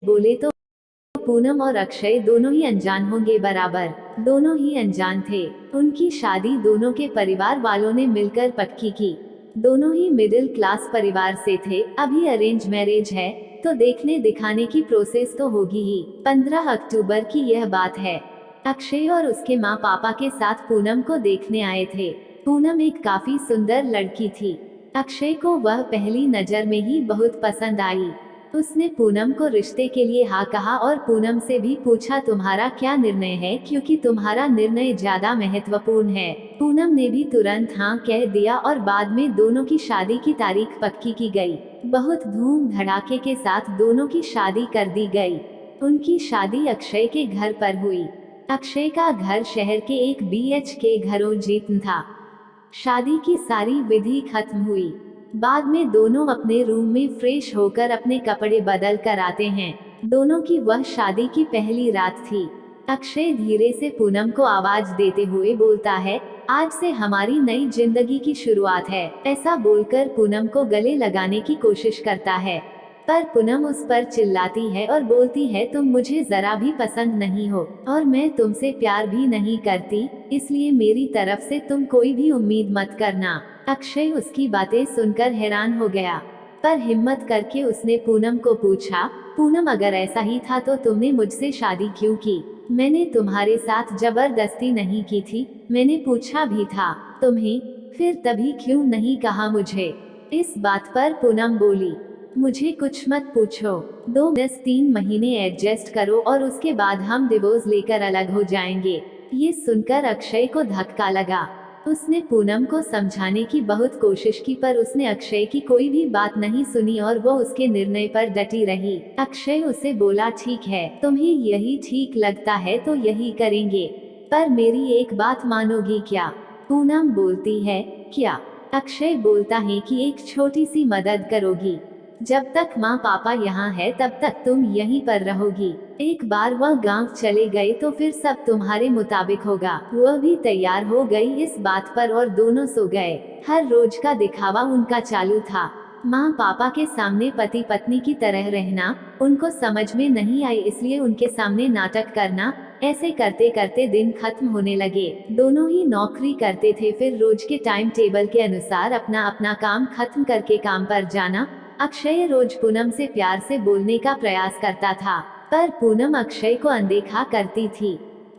बोले तो पूनम और अक्षय दोनों ही अनजान होंगे बराबर। दोनों ही अनजान थे। उनकी शादी दोनों के परिवार वालों ने मिलकर पक्की की। दोनों ही मिडिल क्लास परिवार से थे। अभी अरेंज मैरिज है तो देखने दिखाने की प्रोसेस तो होगी ही। 15 अक्टूबर की यह बात है। अक्षय और उसके माँ पापा के साथ पूनम को देखने आए थे। पूनम एक काफी सुंदर लड़की थी। अक्षय को वह पहली नजर में ही बहुत पसंद आई। उसने पूनम को रिश्ते के लिए हाँ कहा और पूनम से भी पूछा तुम्हारा क्या निर्णय है, क्योंकि तुम्हारा निर्णय ज्यादा महत्वपूर्ण है। पूनम ने भी तुरंत हाँ कह दिया और बाद में दोनों की शादी की तारीख पक्की की गई। बहुत धूम धड़ाके के साथ दोनों की शादी कर दी गई। उनकी शादी अक्षय के घर पर हुई। अक्षय का घर शहर के एक BHK घरों जीत था। शादी की सारी विधि खत्म हुई। बाद में दोनों अपने रूम में फ्रेश होकर अपने कपड़े बदल कर आते हैं। दोनों की वह शादी की पहली रात थी। अक्षय धीरे से पूनम को आवाज देते हुए बोलता है, आज से हमारी नई जिंदगी की शुरुआत है। ऐसा बोलकर पूनम को गले लगाने की कोशिश करता है, पर पूनम उस पर चिल्लाती है और बोलती है तुम मुझे जरा भी पसंद नहीं हो और मैं तुमसे प्यार भी नहीं करती, इसलिए मेरी तरफ से तुम कोई भी उम्मीद मत करना। अक्षय उसकी बातें सुनकर हैरान हो गया, पर हिम्मत करके उसने पूनम को पूछा, पूनम अगर ऐसा ही था तो तुमने मुझसे शादी क्यों की? मैंने तुम्हारे साथ जबरदस्ती नहीं की थी, मैंने पूछा भी था तुम्हें, फिर तभी क्यों नहीं कहा मुझे? इस बात पर पूनम बोली, मुझे कुछ मत पूछो, 2-3 महीने एडजस्ट करो और उसके बाद हम डिवोर्स लेकर अलग हो जाएंगे। ये सुनकर अक्षय को धक्का लगा। उसने पूनम को समझाने की बहुत कोशिश की, पर उसने अक्षय की कोई भी बात नहीं सुनी और वो उसके निर्णय पर डटी रही। अक्षय उसे बोला, ठीक है, तुम्हें यही ठीक लगता है तो यही करेंगे, पर मेरी एक बात मानोगी क्या? पूनम बोलती है, क्या? अक्षय बोलता है कि एक छोटी सी मदद करोगी। जब तक माँ पापा यहाँ है तब तक तुम यहीं पर रहोगी। एक बार वह गांव चले गए तो फिर सब तुम्हारे मुताबिक होगा। वह भी तैयार हो गई इस बात पर और दोनों सो गए। हर रोज का दिखावा उनका चालू था। माँ पापा के सामने पति पत्नी की तरह रहना उनको समझ में नहीं आई, इसलिए उनके सामने नाटक करना। ऐसे करते करते दिन खत्म होने लगे। दोनों ही नौकरी करते थे, फिर रोज के टाइम टेबल के अनुसार अपना अपना काम खत्म करके काम पर जाना। अक्षय रोज पूनम से प्यार से बोलने का प्रयास करता था, पर पूनम अक्षय को अनदेखा करती थी,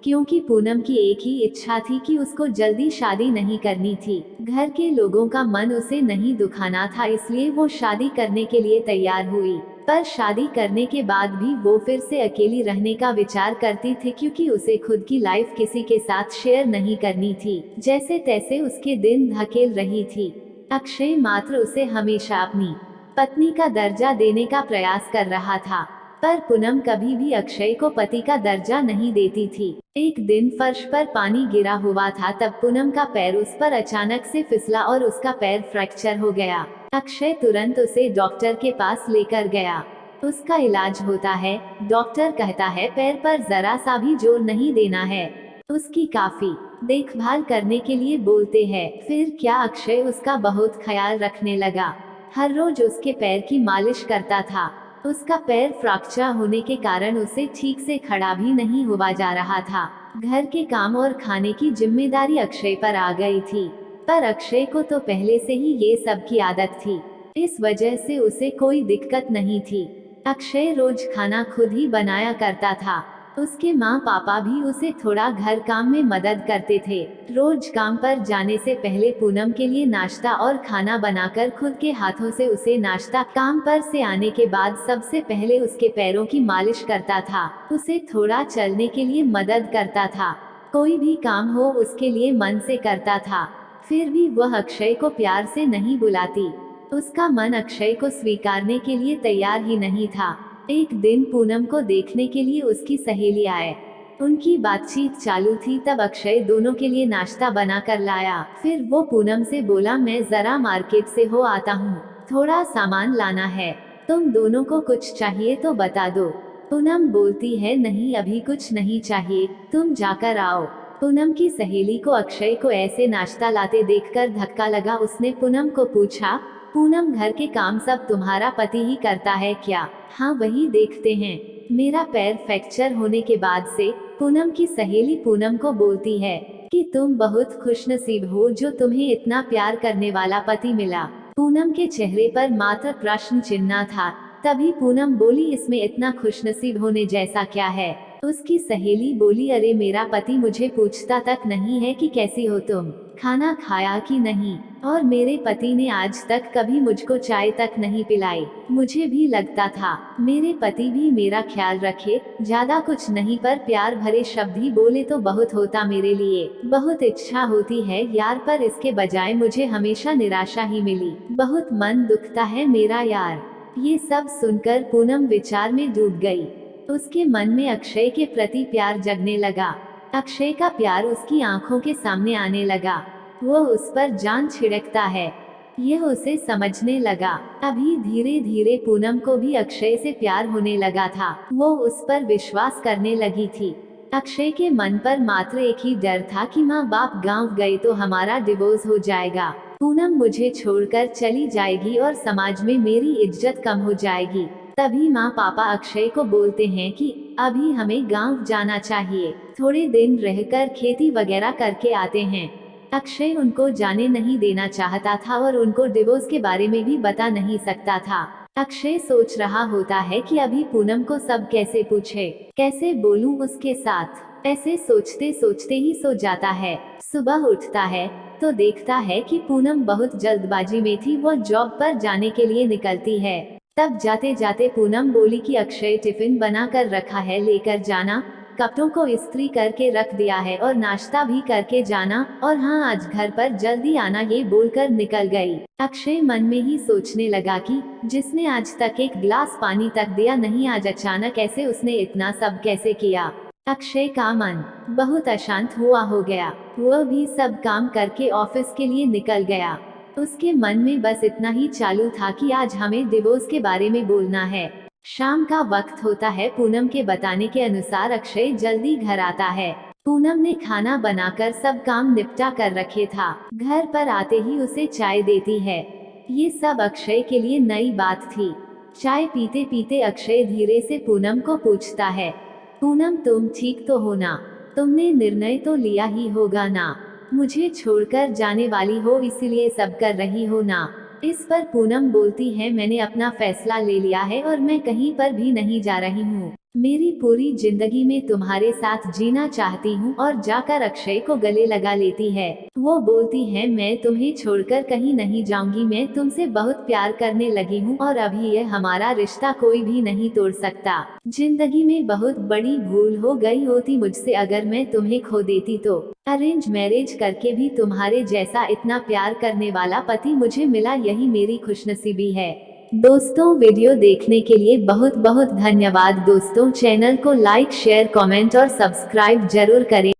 क्योंकि पूनम की एक ही इच्छा थी कि उसको जल्दी शादी नहीं करनी थी। घर के लोगों का मन उसे नहीं दुखाना था, इसलिए वो शादी करने के लिए तैयार हुई। पर शादी करने के बाद भी वो फिर से अकेली रहने का विचार करती थी, क्योंकि उसे खुद की लाइफ किसी के साथ शेयर नहीं करनी थी। जैसे तैसे उसके दिन धकेल रही थी। अक्षय मात्र उसे हमेशा अपनी पत्नी का दर्जा देने का प्रयास कर रहा था, पर पूनम कभी भी अक्षय को पति का दर्जा नहीं देती थी। एक दिन फर्श पर पानी गिरा हुआ था, तब पूनम का पैर उस पर अचानक से फिसला और उसका पैर फ्रैक्चर हो गया। अक्षय तुरंत उसे डॉक्टर के पास लेकर गया। उसका इलाज होता है। डॉक्टर कहता है पैर पर जरा सा भी जोर नहीं देना है। उसकी काफी देखभाल करने के लिए बोलते हैं। फिर क्या, अक्षय उसका बहुत ख्याल रखने लगा। हर रोज उसके पैर की मालिश करता था। उसका पैर फ्रैक्चर होने के कारण उसे ठीक से खड़ा भी नहीं हुआ जा रहा था। घर के काम और खाने की जिम्मेदारी अक्षय पर आ गई थी, पर अक्षय को तो पहले से ही ये सब की आदत थी। इस वजह से उसे कोई दिक्कत नहीं थी। अक्षय रोज खाना खुद ही बनाया करता था। उसके माँ पापा भी उसे थोड़ा घर काम में मदद करते थे। रोज काम पर जाने से पहले पूनम के लिए नाश्ता और खाना बनाकर खुद के हाथों से उसे नाश्ता, काम पर से आने के बाद सबसे पहले उसके पैरों की मालिश करता था। उसे थोड़ा चलने के लिए मदद करता था। कोई भी काम हो उसके लिए मन से करता था। फिर भी वह अक्षय को प्यार से नहीं बुलाती। उसका मन अक्षय को स्वीकारने के लिए तैयार ही नहीं था। एक दिन पूनम को देखने के लिए उसकी सहेली आए। उनकी बातचीत चालू थी, तब अक्षय दोनों के लिए नाश्ता बना कर लाया। फिर वो पूनम से बोला, मैं जरा मार्केट से हो आता हूँ, थोड़ा सामान लाना है, तुम दोनों को कुछ चाहिए तो बता दो। पूनम बोलती है, नहीं अभी कुछ नहीं चाहिए, तुम जाकर आओ। पूनम की सहेली को अक्षय को ऐसे नाश्ता लाते देखकर धक्का लगा। उसने पूनम को पूछा, पूनम, घर के काम सब तुम्हारा पति ही करता है क्या? हाँ, वही देखते हैं। मेरा पैर फ्रैक्चर होने के बाद से पूनम की सहेली पूनम को बोलती है कि तुम बहुत खुशनसीब हो जो तुम्हें इतना प्यार करने वाला पति मिला। पूनम के चेहरे पर मात्र प्रश्न चिन्ह था। तभी पूनम बोली, इसमें इतना खुशनसीब होने जैसा क्या है? उसकी सहेली बोली, अरे मेरा पति मुझे पूछता तक नहीं है कि कैसी हो तुम, खाना खाया कि नहीं, और मेरे पति ने आज तक कभी मुझको चाय तक नहीं पिलाई। मुझे भी लगता था मेरे पति भी मेरा ख्याल रखे, ज्यादा कुछ नहीं, पर प्यार भरे शब्द ही बोले तो बहुत होता मेरे लिए। बहुत इच्छा होती है यार, पर इसके बजाय मुझे हमेशा निराशा ही मिली। बहुत मन दुखता है मेरा यार। ये सब सुनकर पूनम विचार में डूब गई। उसके मन में अक्षय के प्रति प्यार जगने लगा। अक्षय का प्यार उसकी आंखों के सामने आने लगा। वो उस पर जान छिड़कता है, यह उसे समझने लगा। अभी धीरे धीरे पूनम को भी अक्षय से प्यार होने लगा था। वो उस पर विश्वास करने लगी थी। अक्षय के मन पर मात्र एक ही डर था कि माँ बाप गांव गए तो हमारा डिवोर्स हो जाएगा, पूनम मुझे छोड़कर चली जाएगी और समाज में मेरी इज्जत कम हो जाएगी। तभी माँ पापा अक्षय को बोलते हैं कि अभी हमें गांव जाना चाहिए, थोड़े दिन रहकर खेती वगैरह करके आते हैं। अक्षय उनको जाने नहीं देना चाहता था और उनको डिवोर्स के बारे में भी बता नहीं सकता था। अक्षय सोच रहा होता है कि अभी पूनम को सब कैसे पूछे, कैसे बोलूं उसके साथ। ऐसे सोचते सोचते ही सो जाता है। सुबह उठता है तो देखता है कि पूनम बहुत जल्दबाजी में थी। वो जॉब पर जाने के लिए निकलती है। तब जाते जाते पूनम बोली कि अक्षय टिफिन बना कर रखा है, लेकर जाना, कपड़ों को इस्त्री करके रख दिया है और नाश्ता भी करके जाना, और हाँ आज घर पर जल्दी आना, ये बोलकर निकल गई। अक्षय मन में ही सोचने लगा कि जिसने आज तक एक गिलास पानी तक दिया नहीं, आज अचानक ऐसे उसने इतना सब कैसे किया। अक्षय का मन बहुत अशांत हुआ हो गया। वह भी सब काम करके ऑफिस के लिए निकल गया। उसके मन में बस इतना ही चालू था कि आज हमें डिवोर्स के बारे में बोलना है। शाम का वक्त होता है। पूनम के बताने के अनुसार अक्षय जल्दी घर आता है। पूनम ने खाना बनाकर सब काम निपटा कर रखे था। घर पर आते ही उसे चाय देती है। ये सब अक्षय के लिए नई बात थी। चाय पीते पीते अक्षय धीरे से पूनम को पूछता है, पूनम तुम ठीक तो हो ना? तुमने निर्णय तो लिया ही होगा ना? मुझे छोड़कर जाने वाली हो इसीलिए सब कर रही हो ना? इस पर पूनम बोलती है, मैंने अपना फैसला ले लिया है और मैं कहीं पर भी नहीं जा रही हूँ। मेरी पूरी जिंदगी में तुम्हारे साथ जीना चाहती हूँ। और जाकर अक्षय को गले लगा लेती है। वो बोलती है, मैं तुम्हें छोड़कर कहीं नहीं जाऊंगी, मैं तुमसे बहुत प्यार करने लगी हूँ और अभी यह हमारा रिश्ता कोई भी नहीं तोड़ सकता। जिंदगी में बहुत बड़ी भूल हो गई होती मुझसे अगर मैं तुम्हें खो देती तो। अरेंज मैरिज करके भी तुम्हारे जैसा इतना प्यार करने वाला पति मुझे मिला, यही मेरी खुशनसीबी है। दोस्तों, वीडियो देखने के लिए बहुत बहुत धन्यवाद। दोस्तों, चैनल को लाइक, शेयर, कमेंट और सब्सक्राइब जरूर करें।